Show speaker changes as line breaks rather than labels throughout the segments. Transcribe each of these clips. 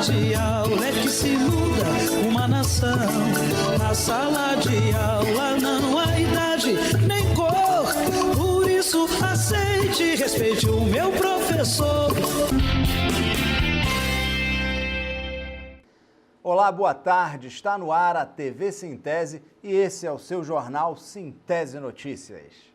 de aula é que se muda uma nação. Na sala de aula não há idade nem cor. Por isso aceite e respeite o meu professor.
Olá, boa tarde. Está no ar a TV Sintese e esse é o seu jornal Sintese Notícias.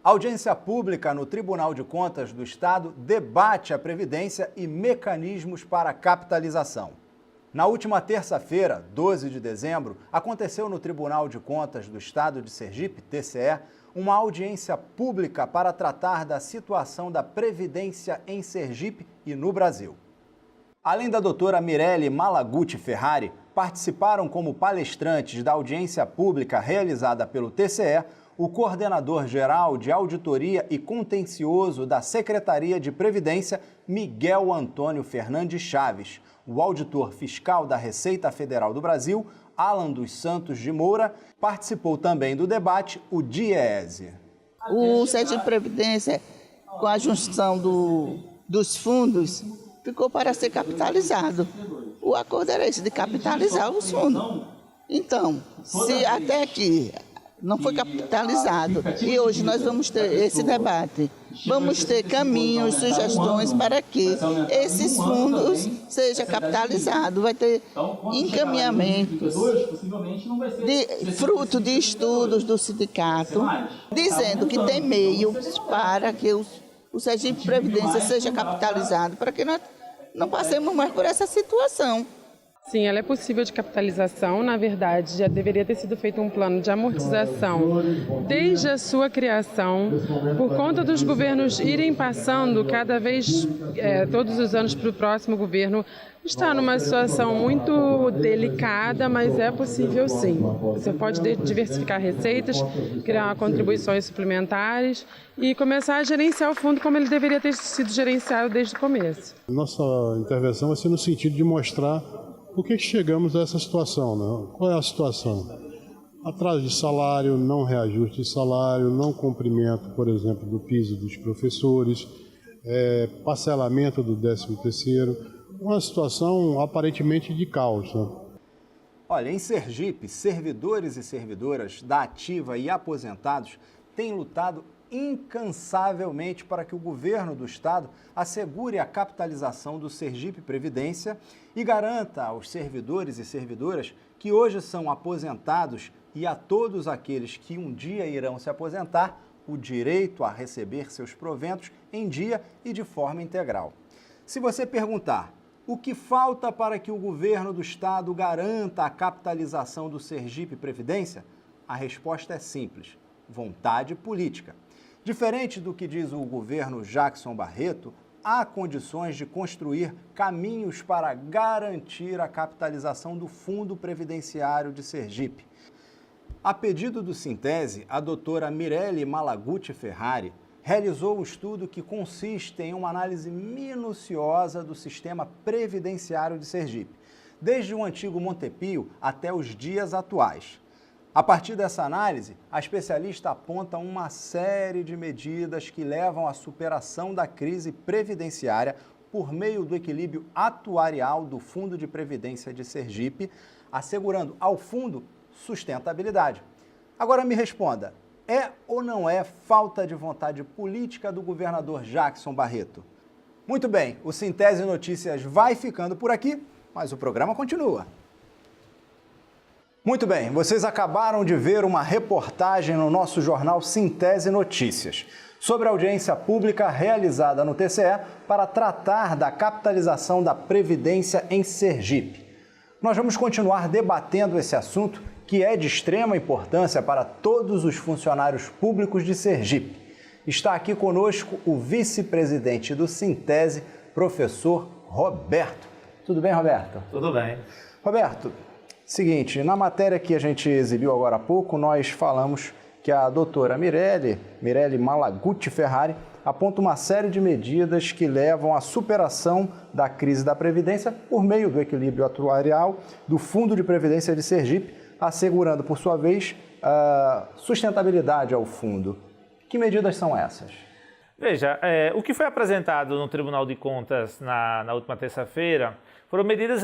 A audiência pública no Tribunal de Contas do Estado debate a Previdência e mecanismos para capitalização. Na última terça-feira, 12 de dezembro, aconteceu no Tribunal de Contas do Estado de Sergipe, TCE, uma audiência pública para tratar da situação da Previdência em Sergipe e no Brasil. Além da doutora Mirelle Malaguti Ferrari, participaram como palestrantes da audiência pública realizada pelo TCE, o coordenador-geral de Auditoria e Contencioso da Secretaria de Previdência, Miguel Antônio Fernandes Chaves, o auditor fiscal da Receita Federal do Brasil, Alan dos Santos de Moura, participou também do debate o DIEESE.
O Sergipe Previdência, com a junção dos fundos, ficou para ser capitalizado. O acordo era esse, de capitalizar os fundos. Então, se até aqui não foi capitalizado e hoje nós vamos ter esse debate, vamos ter caminhos, sugestões para que esses fundos sejam capitalizados. Vai ter encaminhamentos fruto de estudos do sindicato, dizendo que tem meios para que o Sergipe Previdência seja capitalizado, para que nós não passemos mais por essa situação.
Sim, ela é possível de capitalização. Na verdade, já deveria ter sido feito um plano de amortização desde a sua criação, por conta dos governos irem passando cada vez, todos os anos para o próximo governo. Está numa situação muito delicada, mas é possível sim. Você pode diversificar receitas, criar contribuições suplementares e começar a gerenciar o fundo como ele deveria ter sido gerenciado desde o começo.
Nossa intervenção vai ser no sentido de mostrar por que chegamos a essa situação, né? Qual é a situação? Atraso de salário, não reajuste de salário, não cumprimento, por exemplo, do piso dos professores, parcelamento do 13º, uma situação aparentemente de caos, né?
Olha, em Sergipe, servidores e servidoras da ativa e aposentados têm lutado incansavelmente para que o governo do estado assegure a capitalização do Sergipe Previdência e garanta aos servidores e servidoras que hoje são aposentados e a todos aqueles que um dia irão se aposentar o direito a receber seus proventos em dia e de forma integral. Se você perguntar o que falta para que o governo do estado garanta a capitalização do Sergipe Previdência, a resposta é simples: vontade política. Diferente do que diz o governo Jackson Barreto, há condições de construir caminhos para garantir a capitalização do Fundo Previdenciário de Sergipe. A pedido do Sintese, a doutora Mirelle Malaguti Ferrari realizou um estudo que consiste em uma análise minuciosa do sistema previdenciário de Sergipe, desde o antigo Montepio até os dias atuais. A partir dessa análise, a especialista aponta uma série de medidas que levam à superação da crise previdenciária por meio do equilíbrio atuarial do Fundo de Previdência de Sergipe, assegurando ao fundo sustentabilidade. Agora me responda, é ou não é falta de vontade política do governador Jackson Barreto? Muito bem, o Sintese Notícias vai ficando por aqui, mas o programa continua. Muito bem, vocês acabaram de ver uma reportagem no nosso jornal Sintese Notícias sobre a audiência pública realizada no TCE para tratar da capitalização da Previdência em Sergipe. Nós vamos continuar debatendo esse assunto que é de extrema importância para todos os funcionários públicos de Sergipe. Está aqui conosco o vice-presidente do Sintese, professor Roberto. Tudo bem, Roberto?
Tudo bem.
Roberto, seguinte, na matéria que a gente exibiu agora há pouco, nós falamos que a doutora Mirelle Malaguti Ferrari, aponta uma série de medidas que levam à superação da crise da Previdência por meio do equilíbrio atuarial do Fundo de Previdência de Sergipe, assegurando, por sua vez, a sustentabilidade ao fundo. Que medidas são essas?
Veja, o que foi apresentado no Tribunal de Contas na última terça-feira foram medidas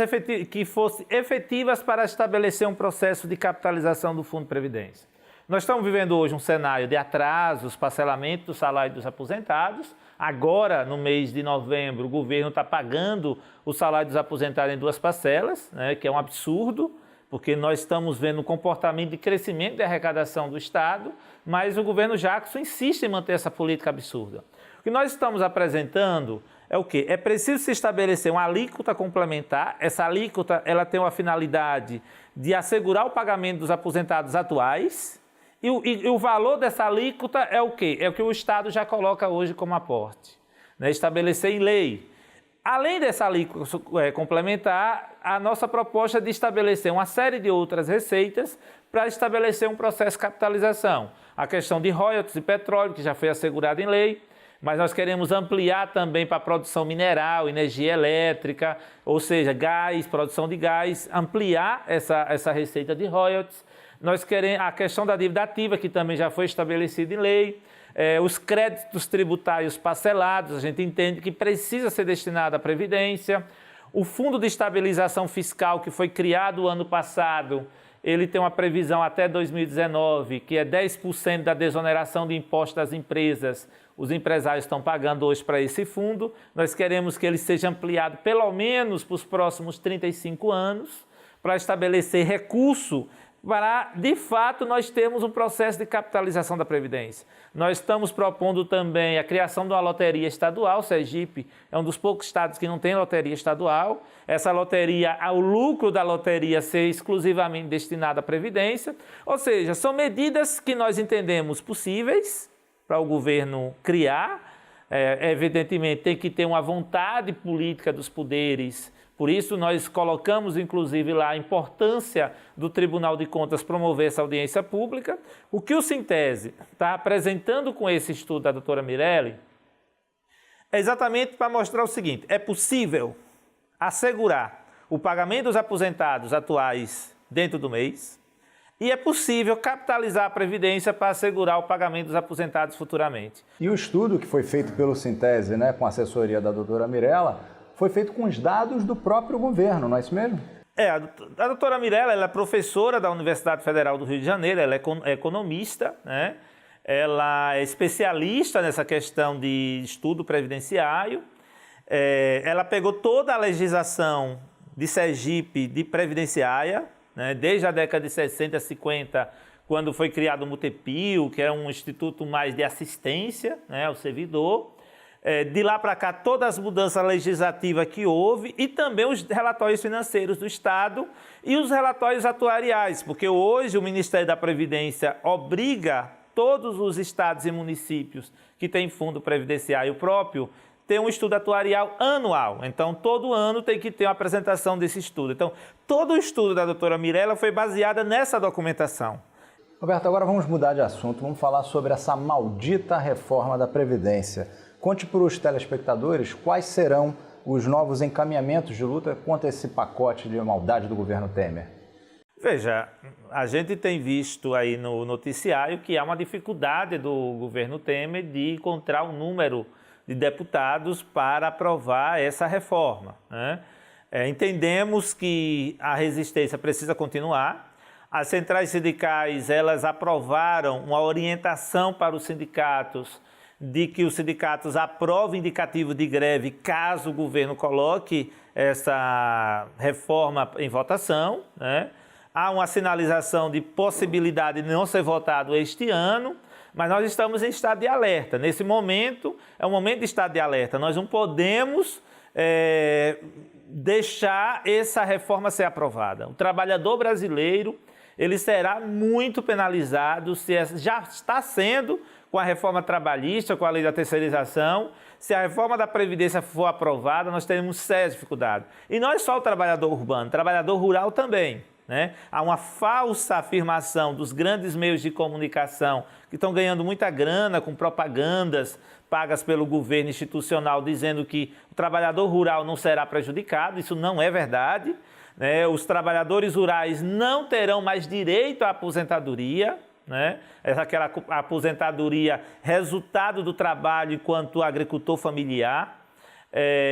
que fossem efetivas para estabelecer um processo de capitalização do Fundo de Previdência. Nós estamos vivendo hoje um cenário de atrasos, parcelamento do salário dos aposentados. Agora, no mês de novembro, o governo está pagando o salário dos aposentados em 2 parcelas, né, que é um absurdo, porque nós estamos vendo um comportamento de crescimento da arrecadação do Estado, mas o governo Jackson insiste em manter essa política absurda. O que nós estamos apresentando é o quê? É preciso se estabelecer uma alíquota complementar. Essa alíquota ela tem uma finalidade de assegurar o pagamento dos aposentados atuais. E o valor dessa alíquota é o quê? É o que o Estado já coloca hoje como aporte, né? Estabelecer em lei. Além dessa alíquota complementar, a nossa proposta é de estabelecer uma série de outras receitas para estabelecer um processo de capitalização. A questão de royalties de petróleo, que já foi assegurada em lei, mas nós queremos ampliar também para a produção mineral, energia elétrica, ou seja, gás, produção de gás, ampliar essa receita de royalties. Nós queremos a questão da dívida ativa, que também já foi estabelecida em lei, os créditos tributários parcelados, a gente entende que precisa ser destinado à Previdência. O Fundo de Estabilização Fiscal, que foi criado o ano passado, ele tem uma previsão até 2019, que é 10% da desoneração de impostos das empresas. Os empresários estão pagando hoje para esse fundo. Nós queremos que ele seja ampliado pelo menos para os próximos 35 anos, para estabelecer recurso para, de fato, nós termos um processo de capitalização da Previdência. Nós estamos propondo também a criação de uma loteria estadual. Sergipe é um dos poucos estados que não tem loteria estadual. Essa loteria, o lucro da loteria ser exclusivamente destinado à Previdência. Ou seja, são medidas que nós entendemos possíveis para o governo criar. Evidentemente, tem que ter uma vontade política dos poderes. Por isso, nós colocamos, inclusive, lá a importância do Tribunal de Contas promover essa audiência pública. O que o Sintese está apresentando com esse estudo da doutora Mirelle é exatamente para mostrar o seguinte: é possível assegurar o pagamento dos aposentados atuais dentro do mês e é possível capitalizar a Previdência para assegurar o pagamento dos aposentados futuramente.
E o estudo que foi feito pelo Sintese, né, com a assessoria da doutora Mirella, foi feito com os dados do próprio governo, não é isso mesmo?
A doutora Mirella, ela é professora da Universidade Federal do Rio de Janeiro, ela é economista, né? Ela é especialista nessa questão de estudo previdenciário. Ela pegou toda a legislação de Sergipe de previdenciária, né? Desde a década de 60, 50, quando foi criado o Mutepio, que é um instituto mais de assistência, né, ao servidor. De lá para cá, todas as mudanças legislativas que houve e também os relatórios financeiros do Estado e os relatórios atuariais, porque hoje o Ministério da Previdência obriga todos os estados e municípios que têm fundo previdenciário próprio ter um estudo atuarial anual. Então, todo ano tem que ter uma apresentação desse estudo. Então, todo o estudo da doutora Mirella foi baseado nessa documentação.
Roberto, agora vamos mudar de assunto, vamos falar sobre essa maldita reforma da Previdência. Conte para os telespectadores quais serão os novos encaminhamentos de luta contra esse pacote de maldade do governo Temer.
Veja, a gente tem visto aí no noticiário que há uma dificuldade do governo Temer de encontrar um número de deputados para aprovar essa reforma, né? Entendemos que a resistência precisa continuar. As centrais sindicais, elas aprovaram uma orientação para os sindicatos de que os sindicatos aprovem indicativo de greve caso o governo coloque essa reforma em votação, né? Há uma sinalização de possibilidade de não ser votado este ano, mas nós estamos em estado de alerta. Nesse momento, é um momento de estado de alerta. Nós não podemos deixar essa reforma ser aprovada. O trabalhador brasileiro, ele será muito penalizado, já está sendo com a reforma trabalhista, com a lei da terceirização. Se a reforma da Previdência for aprovada, nós teremos sérias dificuldades. E não é só o trabalhador urbano, o trabalhador rural também, né? Há uma falsa afirmação dos grandes meios de comunicação que estão ganhando muita grana com propagandas pagas pelo governo institucional dizendo que o trabalhador rural não será prejudicado. Isso não é verdade, né? Os trabalhadores rurais não terão mais direito à aposentadoria, né? Aquela aposentadoria resultado do trabalho enquanto agricultor familiar.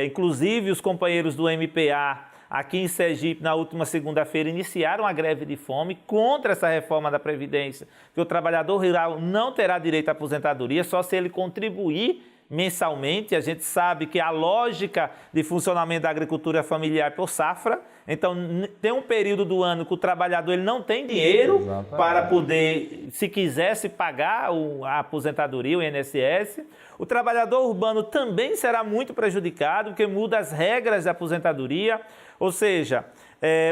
Inclusive, os companheiros do MPA aqui em Sergipe, na última segunda-feira, iniciaram a greve de fome contra essa reforma da Previdência, que o trabalhador rural não terá direito à aposentadoria só se ele contribuir mensalmente. A gente sabe que a lógica de funcionamento da agricultura familiar é por safra, então tem um período do ano que o trabalhador ele não tem dinheiro para poder, se quisesse, pagar a aposentadoria, o INSS. O trabalhador urbano também será muito prejudicado, porque muda as regras de aposentadoria, ou seja,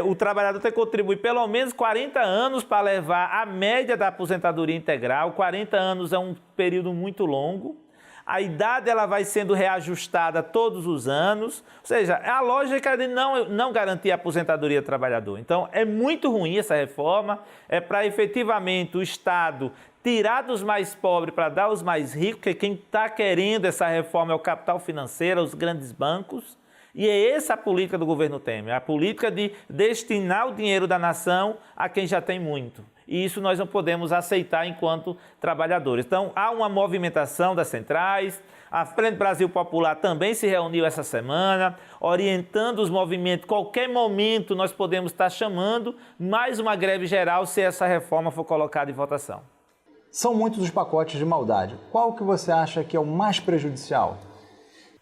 o trabalhador tem que contribuir pelo menos 40 anos para levar a média da aposentadoria integral. 40 anos é um período muito longo. A idade ela vai sendo reajustada todos os anos, ou seja, é a lógica de não garantir a aposentadoria do trabalhador. Então, é muito ruim essa reforma, é para efetivamente o Estado tirar dos mais pobres para dar aos mais ricos, porque quem está querendo essa reforma é o capital financeiro, os grandes bancos. E é essa a política do governo Temer, a política de destinar o dinheiro da nação a quem já tem muito. E isso nós não podemos aceitar enquanto trabalhadores. Então, há uma movimentação das centrais. A Frente Brasil Popular também se reuniu essa semana, orientando os movimentos. Qualquer momento nós podemos estar chamando mais uma greve geral se essa reforma for colocada em votação.
São muitos os pacotes de maldade. Qual que você acha que é o mais prejudicial?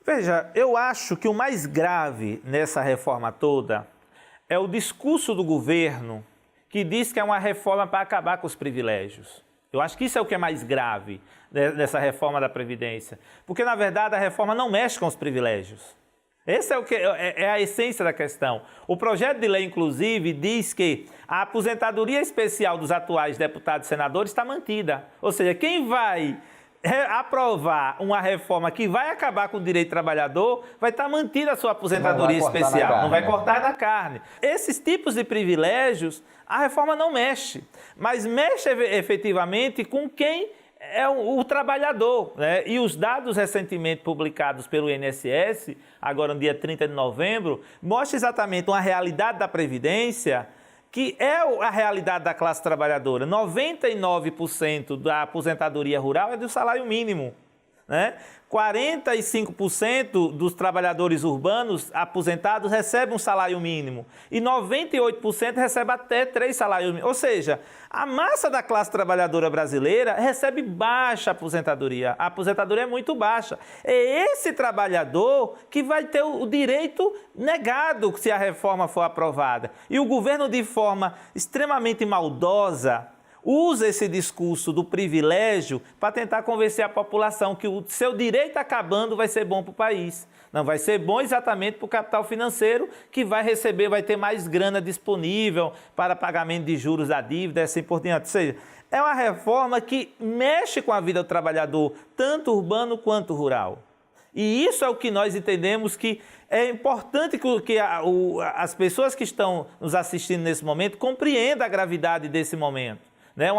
Veja, eu acho que o mais grave nessa reforma toda é o discurso do governo que diz que é uma reforma para acabar com os privilégios. Eu acho que isso é o que é mais grave dessa reforma da Previdência. Porque, na verdade, a reforma não mexe com os privilégios. Essa é a essência da questão. O projeto de lei, inclusive, diz que a aposentadoria especial dos atuais deputados e senadores está mantida. Ou seja, quem vai aprovar uma reforma que vai acabar com o direito do trabalhador, vai estar mantida a sua aposentadoria especial, não vai cortar na carne. Esses tipos de privilégios, a reforma não mexe, mas mexe efetivamente com quem é o trabalhador, né? E os dados recentemente publicados pelo INSS, agora no dia 30 de novembro, mostram exatamente uma realidade da Previdência que é a realidade da classe trabalhadora. 99% da aposentadoria rural é do salário mínimo, né? 45% dos trabalhadores urbanos aposentados recebem um salário mínimo e 98% recebe até 3 salários mínimos. Ou seja, a massa da classe trabalhadora brasileira recebe baixa aposentadoria. A aposentadoria é muito baixa. É esse trabalhador que vai ter o direito negado se a reforma for aprovada. E o governo, de forma extremamente maldosa, usa esse discurso do privilégio para tentar convencer a população que o seu direito acabando vai ser bom para o país. Não vai ser bom exatamente para o capital financeiro que vai receber, vai ter mais grana disponível para pagamento de juros da dívida e assim por diante. Ou seja, é uma reforma que mexe com a vida do trabalhador, tanto urbano quanto rural. E isso é o que nós entendemos que é importante que as pessoas que estão nos assistindo nesse momento compreendam a gravidade desse momento. Né?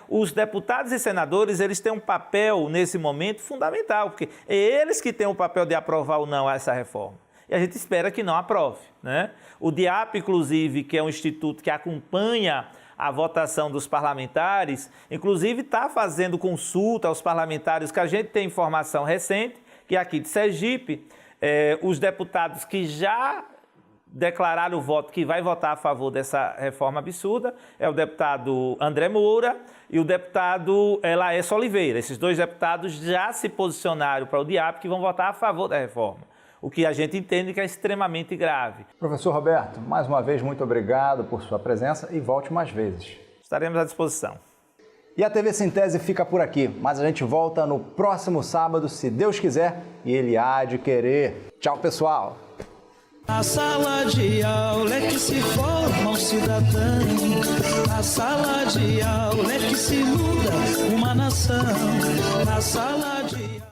Os deputados e senadores eles têm um papel nesse momento fundamental, porque é eles que têm o papel de aprovar ou não essa reforma. E a gente espera que não aprove. Né? O DIAP, inclusive, que é um instituto que acompanha a votação dos parlamentares, inclusive está fazendo consulta aos parlamentares, que a gente tem informação recente, que aqui de Sergipe, os deputados que já declararam o voto que vai votar a favor dessa reforma absurda é o deputado André Moura e o deputado Laércio Oliveira. Esses dois deputados já se posicionaram para o DIAP que vão votar a favor da reforma, o que a gente entende que é extremamente grave.
Professor Roberto, mais uma vez, muito obrigado por sua presença e volte mais vezes.
Estaremos à disposição.
E a TV Sintese fica por aqui, mas a gente volta no próximo sábado, se Deus quiser, e Ele há de querer. Tchau, pessoal!
A sala de aula é que se forma um cidadão. A sala de aula é que se muda uma nação. A sala de